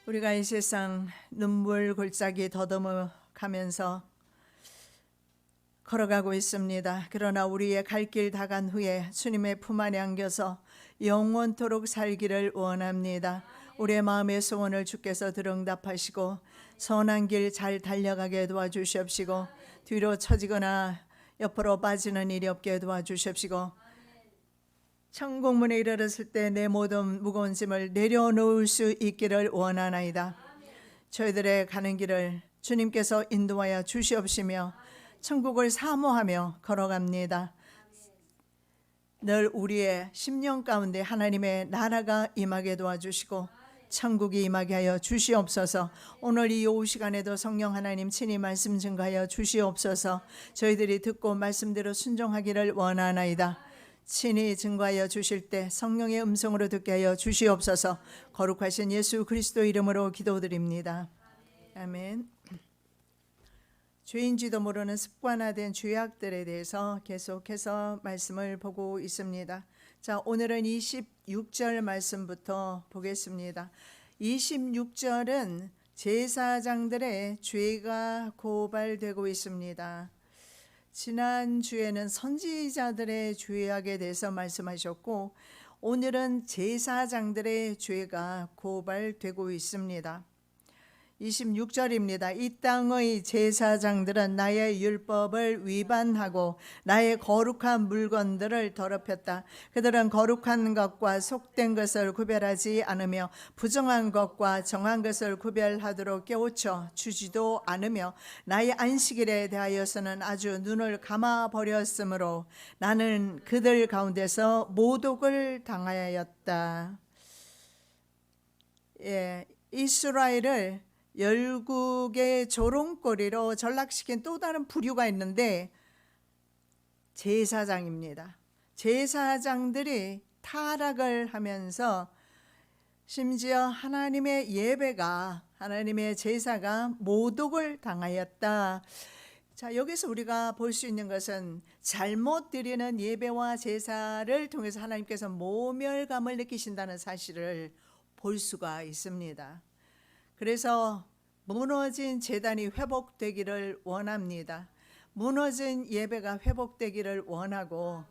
우리가 이 세상 눈물 골짜기 더듬어 가면서 걸어가고 있습니다. 그러나 우리의 갈 길 다 간 후에 주님의 품 안에 안겨서 영원토록 살기를 원합니다. 우리의 마음의 소원을 주께서 들응답하시고 선한 길 잘 달려가게 도와주시옵시고 뒤로 처지거나 옆으로 빠지는 일이 없게 도와주시옵시고 천국문에 이르렀을 때 내 모든 무거운 짐을 내려놓을 수 있기를 원하나이다. 저희들의 가는 길을 주님께서 인도하여 주시옵시며 천국을 사모하며 걸어갑니다. 늘 우리의 심령 가운데 하나님의 나라가 임하게 도와주시고 천국이 임하게 하여 주시옵소서. 오늘 이 오후 시간에도 성령 하나님 친히 말씀 증가하여 주시옵소서. 저희들이 듣고 말씀대로 순종하기를 원하나이다. 친히 증거하여 주실 때 성령의 음성으로 듣게 하여 주시옵소서. 거룩하신 예수 그리스도 이름으로 기도드립니다. 아멘. 죄인지도 모르는 습관화된 죄악들에 대해서 계속해서 말씀을 보고 있습니다. 자, 오늘은 26절 말씀부터 보겠습니다. 26절은 제사장들의 죄가 고발되고 있습니다. 지난주에는 선지자들의 죄악에 대해서 말씀하셨고 오늘은 제사장들의 죄가 고발되고 있습니다. 26절입니다. 이 땅의 제사장들은 나의 율법을 위반하고 나의 거룩한 물건들을 더럽혔다. 그들은 거룩한 것과 속된 것을 구별하지 않으며 부정한 것과 정한 것을 구별하도록 깨우쳐 주지도 않으며 나의 안식일에 대하여서는 아주 눈을 감아버렸으므로 나는 그들 가운데서 모독을 당하였다. 이스라엘을 열국의 조롱거리로 전락시킨 또 다른 부류가 있는데 제사장입니다. 제사장들이 타락을 하면서 심지어 하나님의 예배가, 하나님의 제사가 모독을 당하였다. 자, 여기서 우리가 볼 수 있는 것은 잘못 드리는 예배와 제사를 통해서 하나님께서 모멸감을 느끼신다는 사실을 볼 수가 있습니다. 그래서 무너진 제단이 회복되기를 원합니다. 무너진 예배가 회복되기를 원하고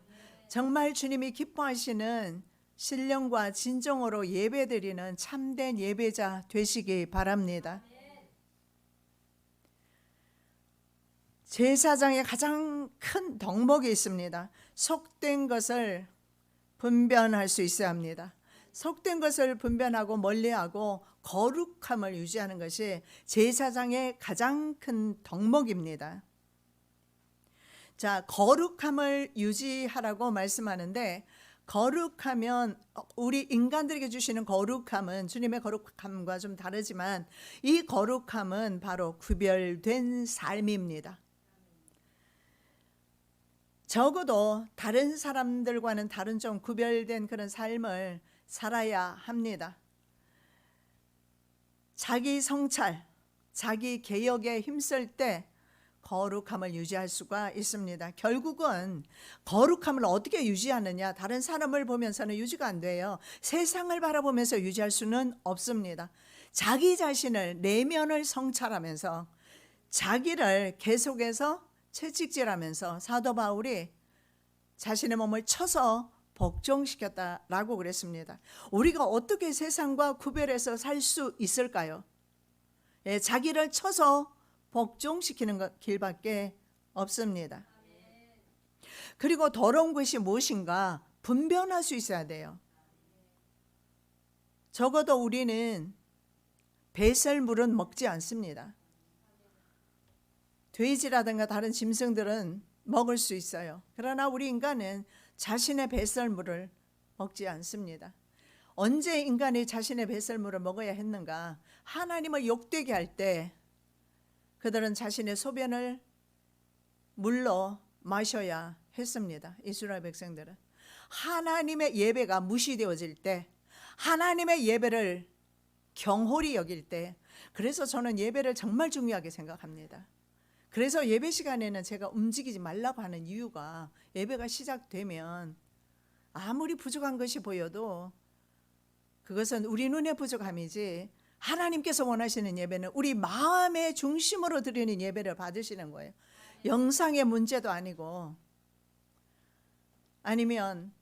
정말 주님이 기뻐하시는 신령과 진정으로 예배드리는 참된 예배자 되시기 바랍니다. 제사장의 가장 큰 덕목이 있습니다. 속된 것을 분별할 수 있어야 합니다. 속된 것을 분별하고 멀리하고 거룩함을 유지하는 것이 제사장의 가장 큰 덕목입니다. 자, 거룩함을 유지하라고 말씀하는데 거룩하면 우리 인간들에게 주시는 거룩함은 주님의 거룩함과 좀 다르지만 이 거룩함은 바로 구별된 삶입니다. 적어도 다른 사람들과는 다른 좀 구별된 그런 삶을 살아야 합니다. 자기 성찰, 자기 개혁에 힘쓸 때 거룩함을 유지할 수가 있습니다. 결국은 거룩함을 어떻게 유지하느냐? 다른 사람을 보면서는 유지가 안 돼요. 세상을 바라보면서 유지할 수는 없습니다. 자기 자신을, 내면을 성찰하면서 자기를 계속해서 채찍질하면서 사도 바울이 자신의 몸을 쳐서 복종시켰다라고 그랬습니다. 우리가 어떻게 세상과 구별해서 살 수 있을까요? 자기를 쳐서 복종시키는 길밖에 없습니다. 그리고 더러운 것이 무엇인가 분별할 수 있어야 돼요. 적어도 우리는 배설물은 먹지 않습니다. 돼지라든가 다른 짐승들은 먹을 수 있어요. 그러나 우리 인간은 자신의 배설물을 먹지 않습니다. 언제 인간이 자신의 배설물을 먹어야 했는가? 하나님을 욕되게 할 때 그들은 자신의 소변을 물로 마셔야 했습니다. 이스라엘 백성들은 하나님의 예배가 무시되어질 때, 하나님의 예배를 경홀히 여길 때, 그래서 저는 예배를 정말 중요하게 생각합니다. 그래서 예배 시간에는 제가 움직이지 말라고 하는 이유가 예배가 시작되면 아무리 부족한 것이 보여도 그것은 우리 눈의 부족함이지 하나님께서 원하시는 예배는 우리 마음의 중심으로 드리는 예배를 받으시는 거예요. 영상의 문제도 아니고, 아니면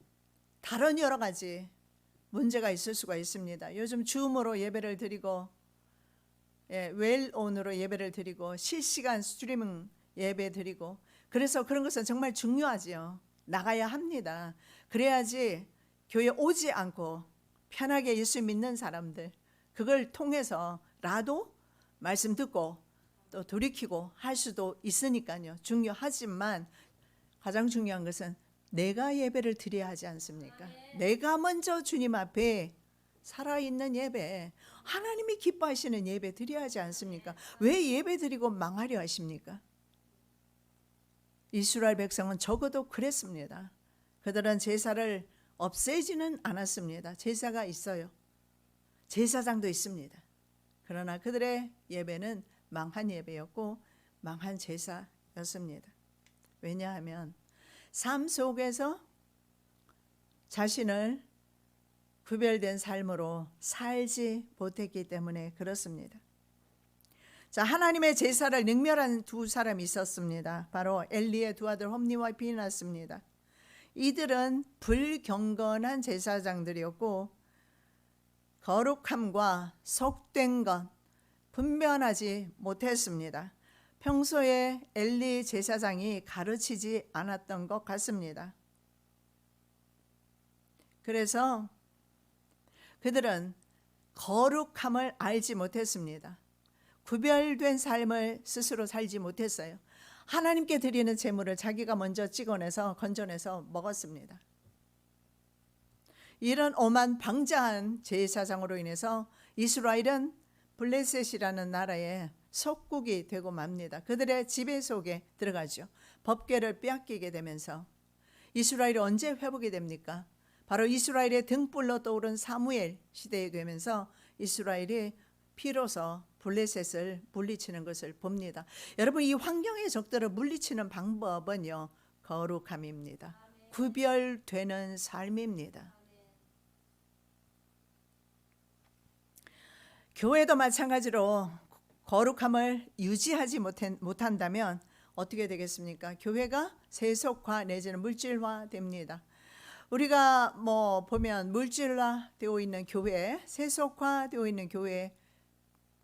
다른 여러 가지 문제가 있을 수가 있습니다. 요즘 줌으로 예배를 드리고, 웰온으로 예배를 드리고, 실시간 스트리밍 예배 드리고, 그래서 그런 것은 정말 중요하지요. 나가야 합니다. 그래야지 교회 오지 않고 편하게 예수 믿는 사람들, 그걸 통해서라도 말씀 듣고 또 돌이키고 할 수도 있으니까요. 중요하지만 가장 중요한 것은 내가 예배를 드려야 하지 않습니까? 내가 먼저 주님 앞에 살아있는 예배, 하나님이 기뻐하시는 예배 드려야 하지 않습니까? 왜 예배 드리고 망하려 하십니까? 이스라엘 백성은 적어도 그랬습니다. 그들은 제사를 없애지는 않았습니다. 제사가 있어요. 제사장도 있습니다. 그러나 그들의 예배는 망한 예배였고 망한 제사였습니다. 왜냐하면 삶 속에서 자신을 구별된 삶으로 살지 못했기 때문에 그렇습니다. 자, 하나님의 제사를 능멸한 두 사람이 있었습니다. 바로 엘리의 두 아들 홈니와 비나스입니다. 이들은 불경건한 제사장들이었고 거룩함과 속된 것 분별하지 못했습니다. 평소에 엘리 제사장이 가르치지 않았던 것 같습니다. 그래서 그들은 거룩함을 알지 못했습니다. 구별된 삶을 스스로 살지 못했어요. 하나님께 드리는 제물을 자기가 먼저 찍어내서 건져내서 먹었습니다. 이런 오만 방자한 제사장으로 인해서 이스라엘은 블레셋이라는 나라의 속국이 되고 맙니다. 그들의 지배 속에 들어가죠. 법궤를 빼앗기게 되면서 이스라엘이 언제 회복이 됩니까? 바로 이스라엘의 등불로 떠오른 사무엘 시대에 되면서 이스라엘이 비로소 블레셋을 물리치는 것을 봅니다. 여러분, 이 환경의 적들을 물리치는 방법은요, 거룩함입니다. 구별되는 삶입니다. 교회도 마찬가지로 거룩함을 유지하지 못한다면 어떻게 되겠습니까? 교회가 세속화 내지는 물질화 됩니다. 우리가 보면 물질화 되어 있는 교회, 세속화 되어 있는 교회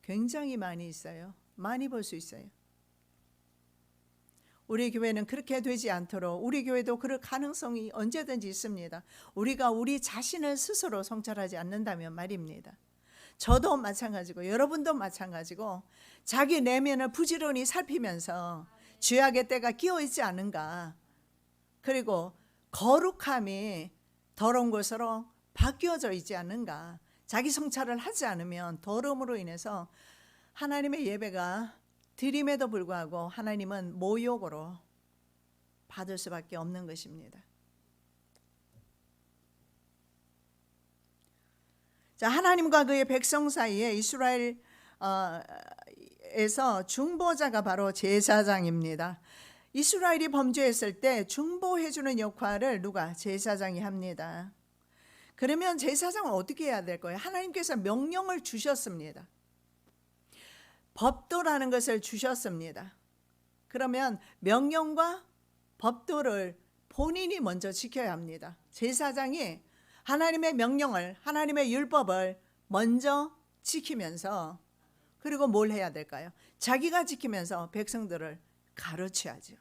굉장히 많이 있어요. 많이 볼 수 있어요. 우리 교회는 그렇게 되지 않도록, 우리 교회도 그럴 가능성이 언제든지 있습니다. 우리가 우리 자신을 스스로 성찰하지 않는다면 말입니다. 저도 마찬가지고 여러분도 마찬가지고 자기 내면을 부지런히 살피면서 죄악의 때가 끼어 있지 않은가, 그리고 거룩함이 더러운 것으로 바뀌어져 있지 않는가, 자기 성찰을 하지 않으면 더러움으로 인해서 하나님의 예배가 드림에도 불구하고 하나님은 모욕으로 받을 수밖에 없는 것입니다. 자, 하나님과 그의 백성 사이에 이스라엘에서 중보자가 바로 제사장입니다. 이스라엘이 범죄했을 때 중보해주는 역할을 누가? 제사장이 합니다. 그러면 제사장은 어떻게 해야 될 거예요? 하나님께서 명령을 주셨습니다. 법도라는 것을 주셨습니다. 그러면 명령과 법도를 본인이 먼저 지켜야 합니다. 제사장이 하나님의 명령을, 하나님의 율법을 먼저 지키면서, 그리고 뭘 해야 될까요? 자기가 지키면서 백성들을 가르쳐야죠.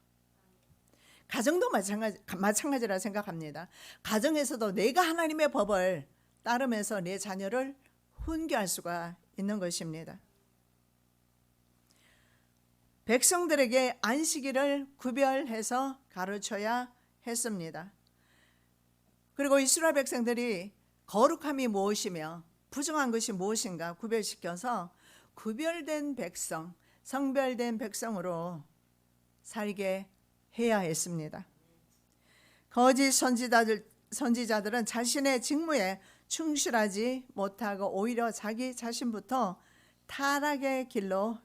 가정도 마찬가지라 생각합니다. 가정에서도 내가 하나님의 법을 따르면서 내 자녀를 훈계할 수가 있는 것입니다. 백성들에게 안식일을 구별해서 가르쳐야 했습니다. 그리고 이스라엘 백성들이 거룩함이 무엇이며 부정한 것이 무엇인가 구별시켜서 구별된 백성, 성별된 백성으로 살게 해야 했습니다. 거짓 선지자들은 자신의 직무에 충실하지 못하고 오히려 자기 자신부터 타락의 길로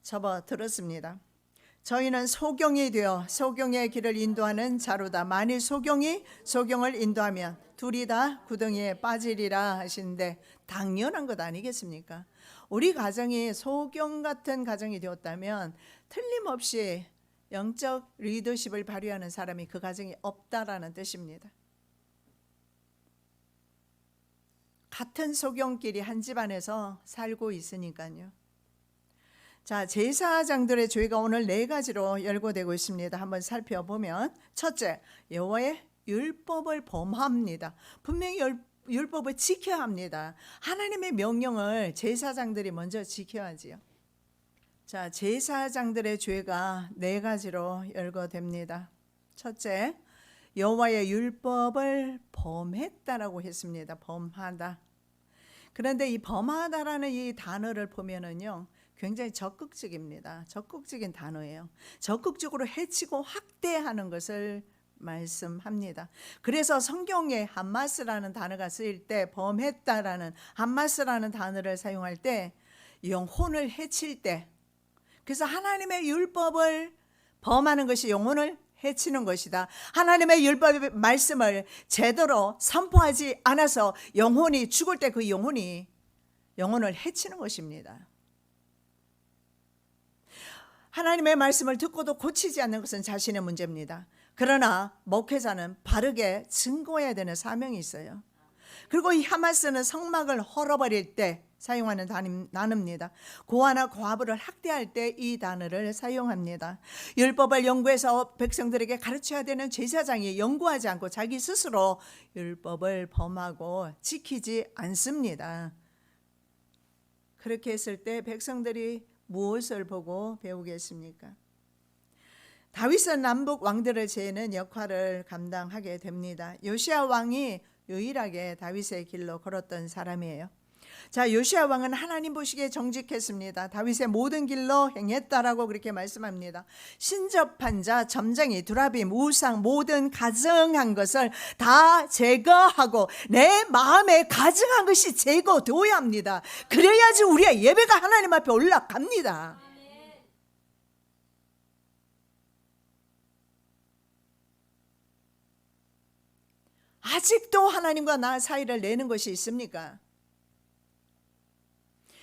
접어들었습니다. 저희는 소경이 되어 소경의 길을 인도하는 자로다. 만일 소경이 소경을 인도하면 둘이 다 구덩이에 빠지리라 하시는데 당연한 것 아니겠습니까? 우리 가정이 소경 같은 가정이 되었다면 틀림없이 영적 리더십을 발휘하는 사람이 그 가정에 없다라는 뜻입니다. 같은 소경끼리 한 집안에서 살고 있으니까요. 자, 제사장들의 죄가 오늘 4가지로 열거되고 있습니다. 한번 살펴보면 첫째, 여호와의 율법을 범합니다. 분명히 율법을 지켜야 합니다. 하나님의 명령을 제사장들이 먼저 지켜야지요. 자, 제사장들의 죄가 4가지로 열거됩니다. 첫째, 여호와의 율법을 범했다라고 했습니다. 범하다. 그런데 이 범하다라는 이 단어를 보면은요, 굉장히 적극적입니다. 적극적인 단어예요. 적극적으로 해치고 확대하는 것을 말씀합니다. 그래서 성경에 함마스라는 단어가 쓰일 때, 범했다라는 함마스라는 단어를 사용할 때 영혼을 해칠 때, 그래서 하나님의 율법을 범하는 것이 영혼을 해치는 것이다. 하나님의 율법의 말씀을 제대로 선포하지 않아서 영혼이 죽을 때 그 영혼을 해치는 것입니다. 하나님의 말씀을 듣고도 고치지 않는 것은 자신의 문제입니다. 그러나 목회자는 바르게 증거해야 되는 사명이 있어요. 그리고 이 하마스는 성막을 헐어버릴 때 사용하는 단어입니다. 고아나 고아부를 학대할 때 이 단어를 사용합니다. 율법을 연구해서 백성들에게 가르쳐야 되는 제사장이 연구하지 않고 자기 스스로 율법을 범하고 지키지 않습니다. 그렇게 했을 때 백성들이 무엇을 보고 배우겠습니까? 다윗은 남북 왕들을 재는 역할을 감당하게 됩니다. 요시야 왕이 유일하게 다윗의 길로 걸었던 사람이에요. 자, 요시야 왕은 하나님 보시기에 정직했습니다. 다윗의 모든 길로 행했다라고 그렇게 말씀합니다. 신접한 자, 점쟁이, 두라빔, 우상 모든 가증한 것을 다 제거하고 내 마음에 가증한 것이 제거되어야 합니다. 그래야지 우리의 예배가 하나님 앞에 올라갑니다. 아직도 하나님과 나 사이를 내는 것이 있습니까?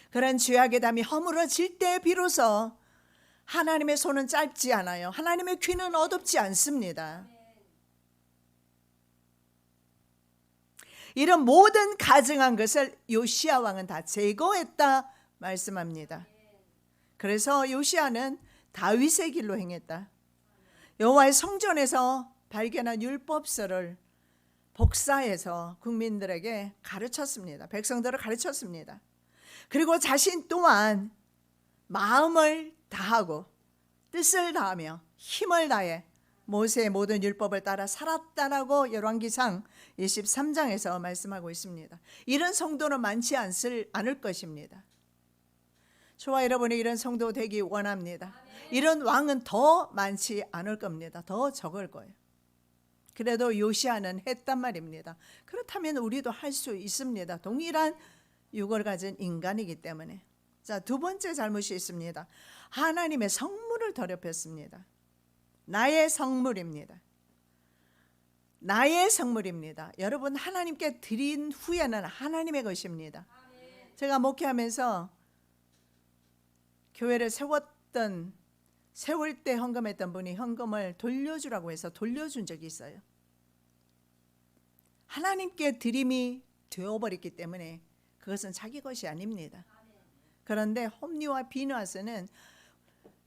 그런 죄악의 담이 허물어질 때 비로소 하나님의 손은 짧지 않아요. 하나님의 귀는 어둡지 않습니다. 이런 모든 가증한 것을 요시야 왕은 다 제거했다 말씀합니다. 그래서 요시야는 다윗의 길로 행했다. 여호와의 성전에서 발견한 율법서를 복사해서 국민들에게 가르쳤습니다. 백성들을 가르쳤습니다. 그리고 자신 또한 마음을 다하고 뜻을 다하며 힘을 다해 모세의 모든 율법을 따라 살았다라고 열왕기상 23장에서 말씀하고 있습니다. 이런 성도는 많지 않을 것입니다. 저와 여러분이 이런 성도 되기 원합니다. 이런 왕은 더 많지 않을 겁니다. 더 적을 거예요. 그래도 요시야는 했단 말입니다. 그렇다면 우리도 할 수 있습니다. 동일한 육을 가진 인간이기 때문에. 자, 두 번째 잘못이 있습니다. 하나님의 성물을 더럽혔습니다. 나의 성물입니다. 나의 성물입니다. 여러분, 하나님께 드린 후에는 하나님의 것입니다. 제가 목회하면서 교회를 세울 때 헌금했던 분이 헌금을 돌려주라고 해서 돌려준 적이 있어요. 하나님께 드림이 되어버렸기 때문에 그것은 자기 것이 아닙니다. 그런데 홈리와 비누아스는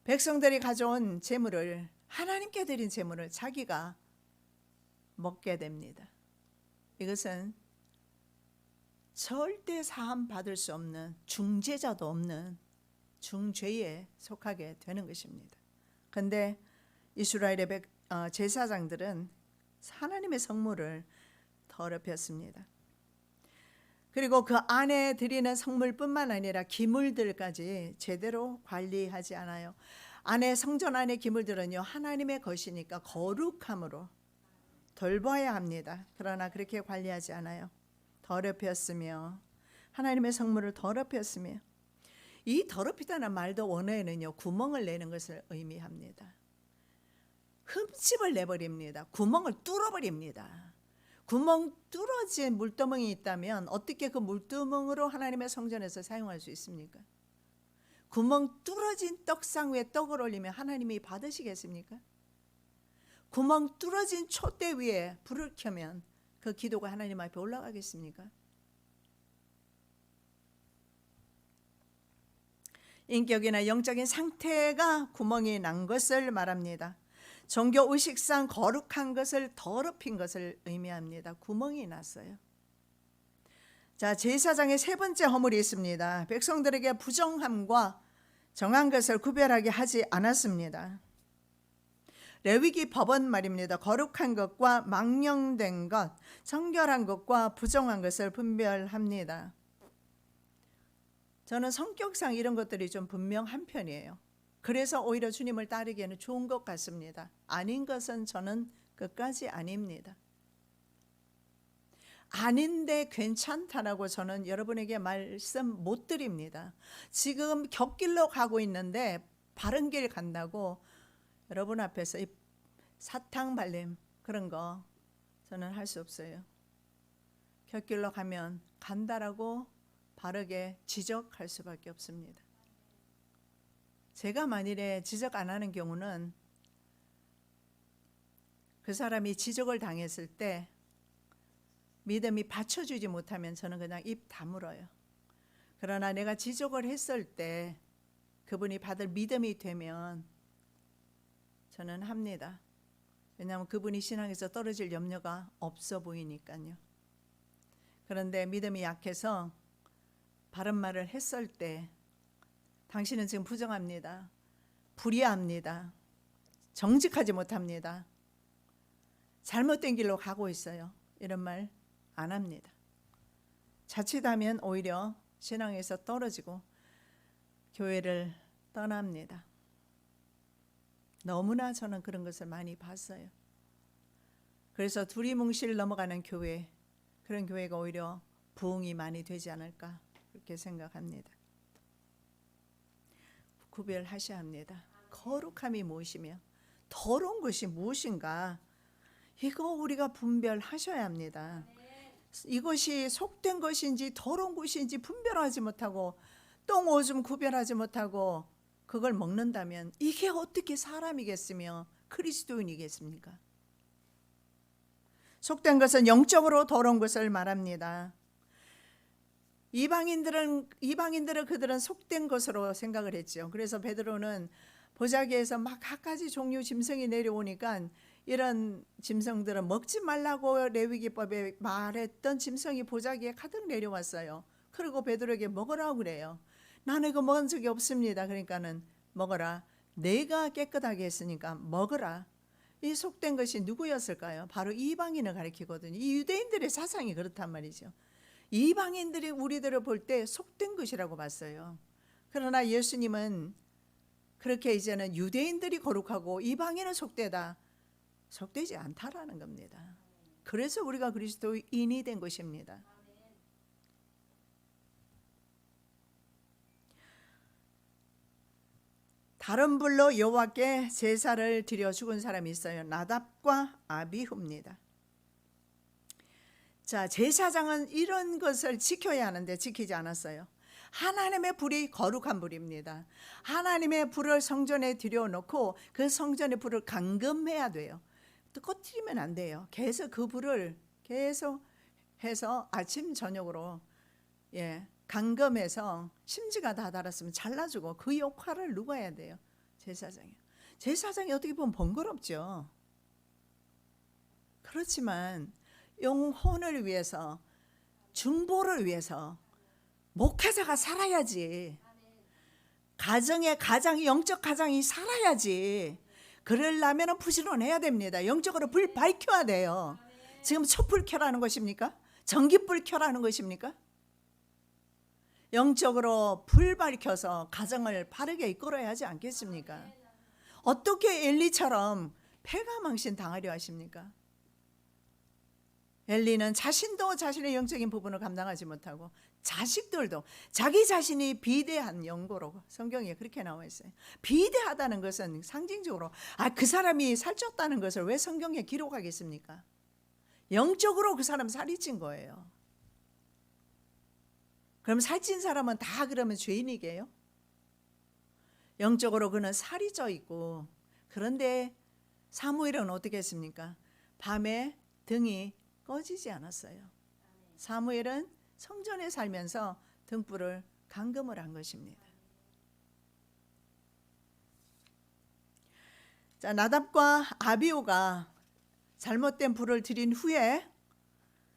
백성들이 가져온 재물을, 하나님께 드린 재물을 자기가 먹게 됩니다. 이것은 절대 사함 받을 수 없는, 중재자도 없는 중죄에 속하게 되는 것입니다. 그런데 이스라엘의 제사장들은 하나님의 성물을 더럽혔습니다. 그리고 그 안에 드리는 성물뿐만 아니라 기물들까지 제대로 관리하지 않아요. 성전 안의 기물들은요, 하나님의 것이니까 거룩함으로 돌봐야 합니다. 그러나 그렇게 관리하지 않아요. 더럽혔으며, 하나님의 성물을 더럽혔으며, 이 더럽히다는 말도 원어에는요, 구멍을 내는 것을 의미합니다. 흠집을 내버립니다. 구멍을 뚫어버립니다. 구멍 뚫어진 물두멍이 있다면 어떻게 그 물두멍으로 하나님의 성전에서 사용할 수 있습니까? 구멍 뚫어진 떡상 위에 떡을 올리면 하나님이 받으시겠습니까? 구멍 뚫어진 촛대 위에 불을 켜면 그 기도가 하나님 앞에 올라가겠습니까? 인격이나 영적인 상태가 구멍이 난 것을 말합니다. 종교 의식상 거룩한 것을 더럽힌 것을 의미합니다. 구멍이 났어요. 자, 제사장의 세 번째 허물이 있습니다. 백성들에게 부정함과 정한 것을 구별하게 하지 않았습니다. 레위기 법은 말입니다. 거룩한 것과 망령된 것, 정결한 것과 부정한 것을 분별합니다. 저는 성격상 이런 것들이 좀 분명한 편이에요. 그래서 오히려 주님을 따르기에는 좋은 것 같습니다. 아닌 것은 저는 끝까지 아닙니다. 아닌데 괜찮다라고 저는 여러분에게 말씀 못 드립니다. 지금 곁길로 가고 있는데 바른 길 간다고 여러분 앞에서 이 사탕 발림 그런 거 저는 할 수 없어요. 곁길로 가면 간다라고 바르게 지적할 수밖에 없습니다. 제가 만일에 지적 안 하는 경우는 그 사람이 지적을 당했을 때 믿음이 받쳐주지 못하면 저는 그냥 입 다물어요. 그러나 내가 지적을 했을 때 그분이 받을 믿음이 되면 저는 합니다. 왜냐하면 그분이 신앙에서 떨어질 염려가 없어 보이니까요. 그런데 믿음이 약해서 바른 말을 했을 때 당신은 지금 부정합니다. 불의합니다. 정직하지 못합니다. 잘못된 길로 가고 있어요. 이런 말 안 합니다. 자칫하면 오히려 신앙에서 떨어지고 교회를 떠납니다. 너무나 저는 그런 것을 많이 봤어요. 그래서 두리뭉실 넘어가는 교회, 그런 교회가 오히려 부흥이 많이 되지 않을까 그렇게 생각합니다. 구별하셔야 합니다. 거룩함이 무엇이며 더러운 것이 무엇인가, 이거 우리가 분별하셔야 합니다. 이것이 속된 것인지 더러운 것인지 분별하지 못하고 똥 오줌 구별하지 못하고 그걸 먹는다면 이게 어떻게 사람이겠으며 그리스도인이겠습니까? 속된 것은 영적으로 더러운 것을 말합니다. 이방인들은 그들은 속된 것으로 생각을 했죠. 그래서 베드로는 보자기에서 막 갖가지 종류 짐승이 내려오니까 이런 짐승들은 먹지 말라고 레위기법에 말했던 짐승이 보자기에 가득 내려왔어요. 그리고 베드로에게 먹으라고 그래요. 나는 이거 먹은 적이 없습니다. 그러니까는 먹어라. 내가 깨끗하게 했으니까 먹으라. 이 속된 것이 누구였을까요? 바로 이방인을 가리키거든요. 이 유대인들의 사상이 그렇단 말이죠. 이방인들이 우리들을 볼 때 속된 것이라고 봤어요. 그러나 예수님은 그렇게 이제는 유대인들이 거룩하고 이방인은 속되지 않다라는 겁니다. 그래서 우리가 그리스도인이 된 것입니다. 다른 불로 여호와께 제사를 드려 죽은 사람이 있어요. 나답과 아비후입니다. 자, 제사장은 이런 것을 지켜야 하는데 지키지 않았어요. 하나님의 불이 거룩한 불입니다. 하나님의 불을 성전에 들여놓고 그 성전의 불을 감금해야 돼요. 또 꺼트리면 안 돼요. 계속 그 불을 계속 해서 아침 저녁으로 감금해서 심지가 다 달았으면 잘라주고 그 역할을 누가 해야 돼요? 제사장이요. 제사장이 어떻게 보면 번거롭죠. 그렇지만 영혼을 위해서, 중보를 위해서 목회자가 살아야지. 가정이 영적 가정이 살아야지. 그러려면 부지런해야 됩니다. 영적으로 불 밝혀야 돼요. 지금 촛불 켜라는 것입니까? 전기불 켜라는 것입니까? 영적으로 불 밝혀서 가정을 바르게 이끌어야 하지 않겠습니까? 어떻게 엘리처럼 패가망신 당하려 하십니까? 엘리는 자신도 자신의 영적인 부분을 감당하지 못하고 자식들도 자기 자신이 비대한 연고로 성경에 그렇게 나와 있어요. 비대하다는 것은 상징적으로 그 사람이 살쪘다는 것을 왜 성경에 기록하겠습니까? 영적으로 그 사람 살이 찐 거예요. 그럼 살찐 사람은 다 그러면 죄인이게요? 영적으로 그는 살이 쪄 있고, 그런데 사무엘은 어떻게 했습니까? 밤에 등이 꺼지지 않았어요. 사무엘은 성전에 살면서 등불을 감금을 한 것입니다. 자, 나답과 아비후가 잘못된 불을 들인 후에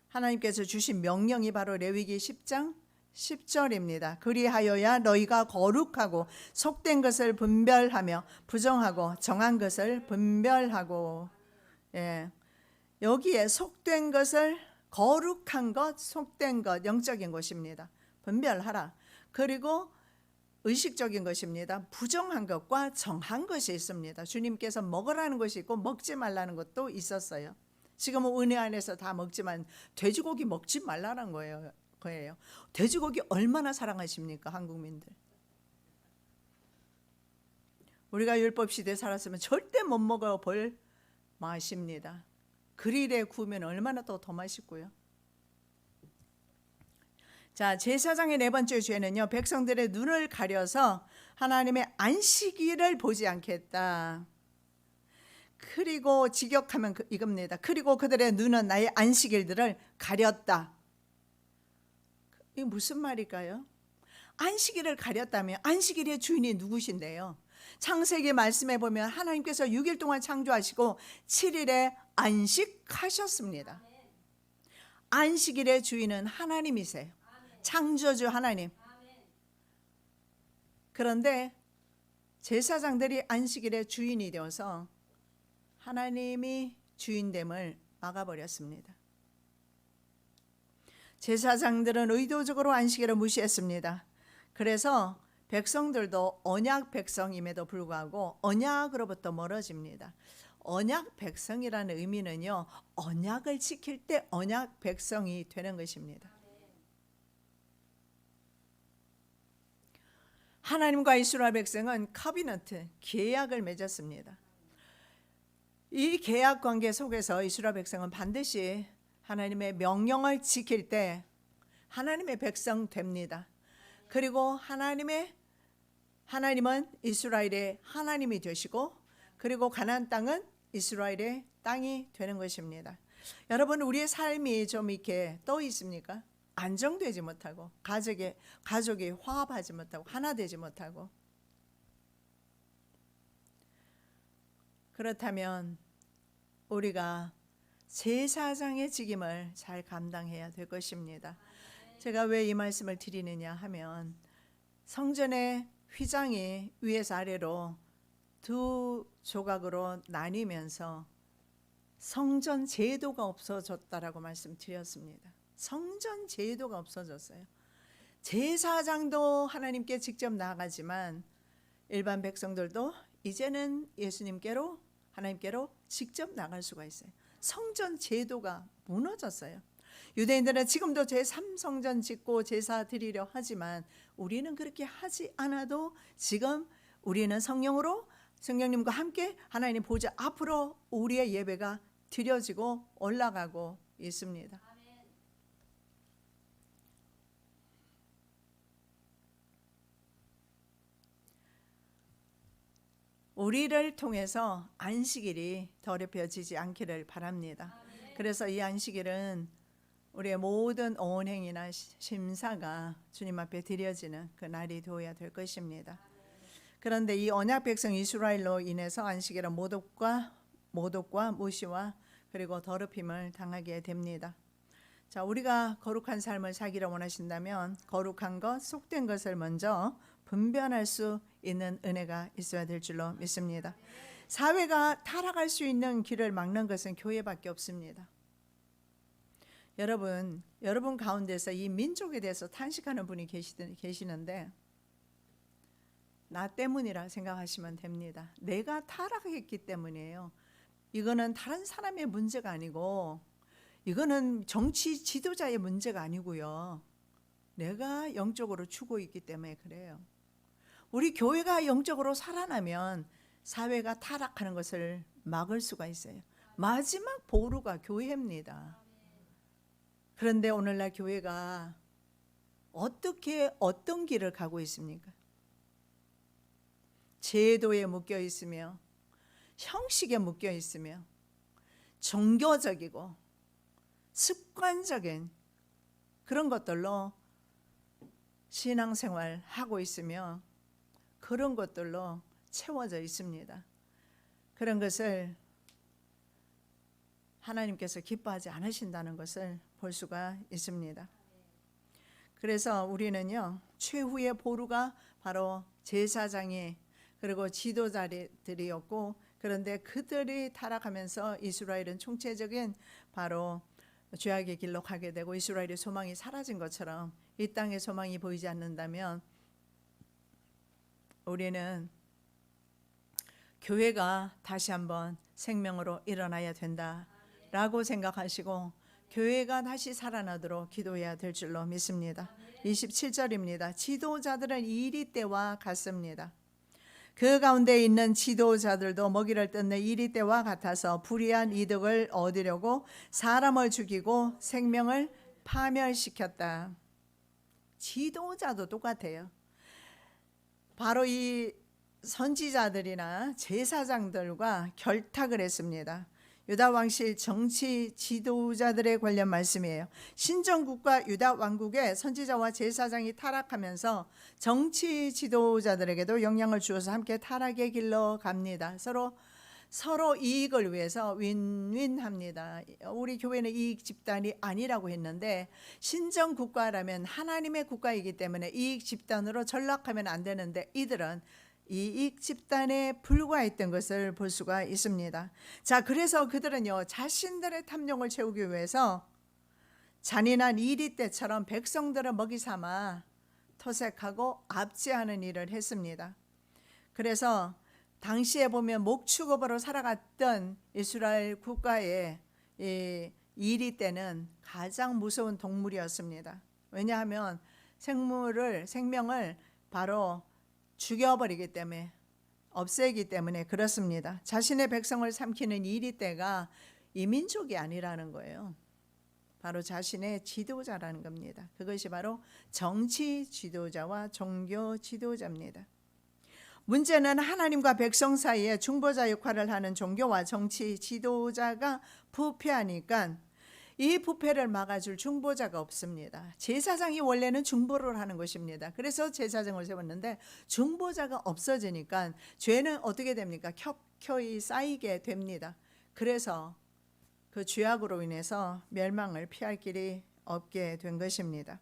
하나님께서 주신 명령이 바로 레위기 10장 10절입니다. 그리하여야 너희가 거룩하고 속된 것을 분별하며 부정하고 정한 것을 분별하고. 여기에 속된 것을, 거룩한 것, 속된 것, 영적인 것입니다. 분별하라. 그리고 의식적인 것입니다. 부정한 것과 정한 것이 있습니다. 주님께서 먹으라는 것이 있고 먹지 말라는 것도 있었어요. 지금은 은혜 안에서 다 먹지만 돼지고기 먹지 말라는 거예요. 돼지고기 얼마나 사랑하십니까, 한국민들? 우리가 율법 시대에 살았으면 절대 못 먹어 볼 맛입니다. 그릴에 구우면 얼마나 더 맛있고요. 자, 제사장의 네 번째 죄는요, 백성들의 눈을 가려서 하나님의 안식일을 보지 않겠다. 그리고 직역하면 이겁니다. 그리고 그들의 눈은 나의 안식일들을 가렸다. 이게 무슨 말일까요? 안식일을 가렸다면 안식일의 주인이 누구신데요? 창세기 말씀에 보면 하나님께서 6일 동안 창조하시고 7일에 안식하셨습니다. 안식일의 주인은 하나님이세요. 창조주 하나님. 그런데 제사장들이 안식일의 주인이 되어서 하나님이 주인됨을 막아버렸습니다. 제사장들은 의도적으로 안식일을 무시했습니다. 그래서 백성들도 언약 백성임에도 불구하고 언약으로부터 멀어집니다. 언약 백성이라는 의미는요, 언약을 지킬 때 언약 백성이 되는 것입니다. 하나님과 이스라엘 백성은 커비넌트, 계약을 맺었습니다. 이 계약 관계 속에서 이스라엘 백성은 반드시 하나님의 명령을 지킬 때 하나님의 백성 됩니다. 그리고 하나님은 이스라엘의 하나님이 되시고, 그리고 가나안 땅은 이스라엘의 땅이 되는 것입니다. 여러분, 우리의 삶이 좀 이렇게 떠 있습니까? 안정되지 못하고, 가족이 화합하지 못하고, 하나 되지 못하고. 그렇다면 우리가 제사장의 직임을 잘 감당해야 될 것입니다. 제가 왜 이 말씀을 드리느냐 하면, 성전의 휘장이 위에서 아래로 두 조각으로 나뉘면서 성전 제도가 없어졌다라고 말씀드렸습니다. 성전 제도가 없어졌어요. 제사장도 하나님께 직접 나아가지만 일반 백성들도 이제는 예수님께로, 하나님께로 직접 나갈 수가 있어요. 성전 제도가 무너졌어요. 유대인들은 지금도 제3성전 짓고 제사 드리려 하지만 우리는 그렇게 하지 않아도 지금 우리는 성령님과 함께 하나님 보좌 앞으로 우리의 예배가 드려지고 올라가고 있습니다. 우리를 통해서 안식일이 더럽혀지지 않기를 바랍니다. 그래서 이 안식일은 우리의 모든 언행이나 심사가 주님 앞에 드려지는 그 날이 되어야 될 것입니다. 그런데 이 언약 백성 이스라엘로 인해서 안식일은 모독과 무시와 그리고 더럽힘을 당하게 됩니다. 자, 우리가 거룩한 삶을 살기를 원하신다면 거룩한 것, 속된 것을 먼저 분별할 수 있는 은혜가 있어야 될 줄로 믿습니다. 사회가 타락할 수 있는 길을 막는 것은 교회밖에 없습니다. 여러분 가운데서 이 민족에 대해서 탄식하는 분이 계시는데 나 때문이라 생각하시면 됩니다. 내가 타락했기 때문이에요. 이거는 다른 사람의 문제가 아니고, 이거는 정치 지도자의 문제가 아니고요. 내가 영적으로 죽어 있기 때문에 그래요. 우리 교회가 영적으로 살아나면 사회가 타락하는 것을 막을 수가 있어요. 마지막 보루가 교회입니다. 그런데 오늘날 교회가 어떤 길을 가고 있습니까? 제도에 묶여 있으며 형식에 묶여 있으며 종교적이고 습관적인 그런 것들로 신앙생활 하고 있으며 그런 것들로 채워져 있습니다. 그런 것을 하나님께서 기뻐하지 않으신다는 것을 볼 수가 있습니다. 그래서 우리는요, 최후의 보루가 바로 제사장이 그리고 지도자들이었고, 그런데 그들이 타락하면서 이스라엘은 총체적인 바로 죄악의 길로 가게 되고 이스라엘의 소망이 사라진 것처럼 이 땅에 소망이 보이지 않는다면 우리는 교회가 다시 한번 생명으로 일어나야 된다라고 생각하시고 교회가 다시 살아나도록 기도해야 될 줄로 믿습니다. 27절입니다. 지도자들은 이리 때와 같습니다. 그 가운데 있는 지도자들도 먹이를 뜯는 이리 때와 같아서 불의한 이득을 얻으려고 사람을 죽이고 생명을 파멸시켰다. 지도자도 똑같아요. 바로 이 선지자들이나 제사장들과 결탁을 했습니다. 유다 왕실 정치 지도자들에 관련 말씀이에요. 신정국과 유다 왕국의 선지자와 제사장이 타락하면서 정치 지도자들에게도 영향을 주어서 함께 타락의 길로 갑니다. 서로 이익을 위해서 윈윈합니다. 우리 교회는 이익 집단이 아니라고 했는데 신정국가라면 하나님의 국가이기 때문에 이익 집단으로 전락하면 안 되는데 이들은 이익 집단에 불과했던 것을 볼 수가 있습니다. 자, 그래서 그들은요, 자신들의 탐욕을 채우기 위해서 잔인한 이리 때처럼 백성들을 먹이 삼아 토색하고 압제하는 일을 했습니다. 그래서 당시에 보면 목축업으로 살아갔던 이스라엘 국가의 이리 때는 가장 무서운 동물이었습니다. 왜냐하면 생명을 바로 죽여버리기 때문에 없애기 때문에 그렇습니다. 자신의 백성을 삼키는 이리 때가 이민족이 아니라는 거예요. 바로 자신의 지도자라는 겁니다. 그것이 바로 정치 지도자와 종교 지도자입니다. 문제는 하나님과 백성 사이에 중보자 역할을 하는 종교와 정치 지도자가 부패하니까 이 부패를 막아줄 중보자가 없습니다. 제사장이 원래는 중보를 하는 것입니다. 그래서 제사장을 세웠는데 중보자가 없어지니까 죄는 어떻게 됩니까? 켜켜이 쌓이게 됩니다. 그래서 그 죄악으로 인해서 멸망을 피할 길이 없게 된 것입니다.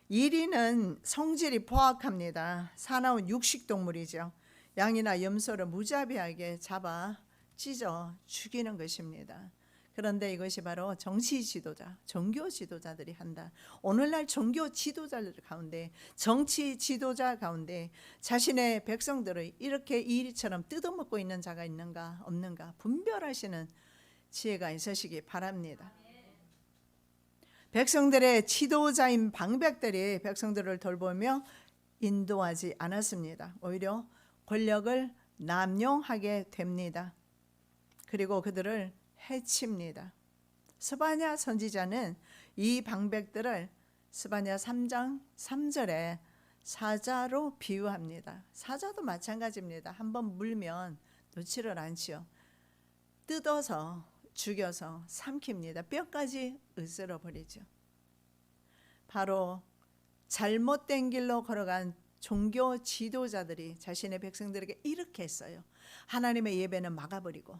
이리는 성질이 포악합니다. 사나운 육식동물이죠. 양이나 염소를 무자비하게 잡아 찢어 죽이는 것입니다. 그런데 이것이 바로 정치 지도자, 종교 지도자들이 한다. 오늘날 종교 지도자들 가운데, 정치 지도자 가운데 자신의 백성들을 이렇게 이리처럼 뜯어먹고 있는 자가 있는가 없는가 분별하시는 지혜가 있으시기 바랍니다. 백성들의 지도자인 방백들이 백성들을 돌보며 인도하지 않았습니다. 오히려 권력을 남용하게 됩니다. 그리고 그들을 해칩니다. 스바냐 선지자는 이 방백들을 스바냐 3장 3절에 사자로 비유합니다. 사자도 마찬가지입니다. 한번 물면 놓지를 않지요. 뜯어서 죽여서 삼킵니다. 뼈까지 으스러 버리죠. 바로 잘못된 길로 걸어간 종교 지도자들이 자신의 백성들에게 이렇게 했어요. 하나님의 예배는 막아버리고,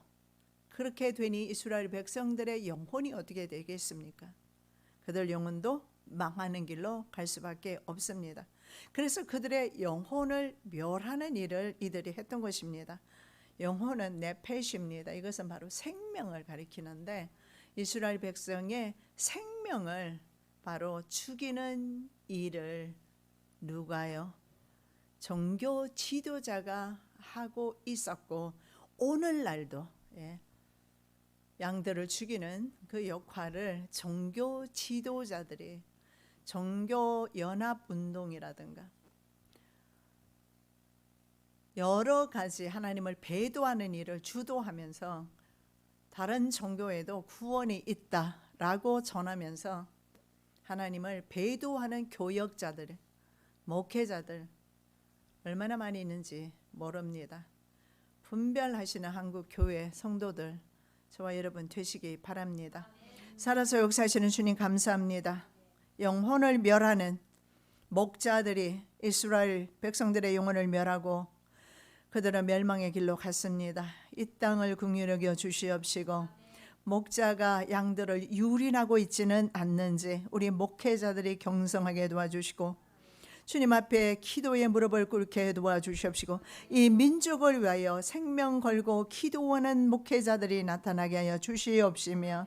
그렇게 되니 이스라엘 백성들의 영혼이 어떻게 되겠습니까? 그들 영혼도 망하는 길로 갈 수밖에 없습니다. 그래서 그들의 영혼을 멸하는 일을 이들이 했던 것입니다. 영혼은 네페시입니다. 이것은 바로 생명을 가리키는데 이스라엘 백성의 생명을 바로 죽이는 일을 누가요? 종교 지도자가 하고 있었고 오늘날도 양들을 죽이는 그 역할을 종교 지도자들이 종교 연합 운동이라든가 여러 가지 하나님을 배도하는 일을 주도하면서 다른 종교에도 구원이 있다라고 전하면서 하나님을 배도하는 교역자들, 목회자들 얼마나 많이 있는지 모릅니다. 분별하시는 한국 교회 성도들 저와 여러분 되시기 바랍니다. 살아서 역사하시는 주님 감사합니다. 영혼을 멸하는 목자들이 이스라엘 백성들의 영혼을 멸하고 그들은 멸망의 길로 갔습니다. 이 땅을 긍휼히 여겨 주시옵시고 목자가 양들을 유린하고 있지는 않는지 우리 목회자들이 경성하게 도와주시고 주님 앞에 기도의 무릎을 꿇게 도와주시옵시고 이 민족을 위하여 생명 걸고 기도하는 목회자들이 나타나게 하여 주시옵시며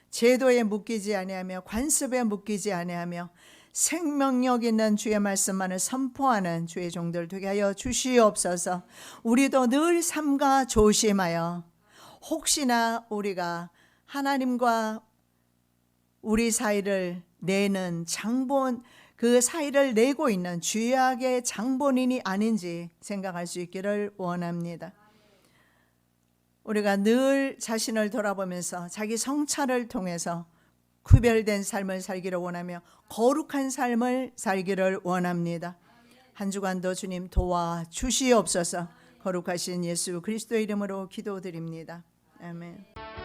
제도에 묶이지 아니하며 관습에 묶이지 아니하며 생명력 있는 주의 말씀만을 선포하는 주의 종들 되게 하여 주시옵소서. 우리도 늘 삼가 조심하여 혹시나 우리가 하나님과 우리 사이를 내는 장본 그 사이를 내고 있는 죄악의 장본인이 아닌지 생각할 수 있기를 원합니다. 우리가 늘 자신을 돌아보면서 자기 성찰을 통해서 구별된 삶을 살기를 원하며 거룩한 삶을 살기를 원합니다. 한 주간도 주님 도와주시옵소서. 거룩하신 예수 그리스도의 이름으로 기도드립니다. 아멘.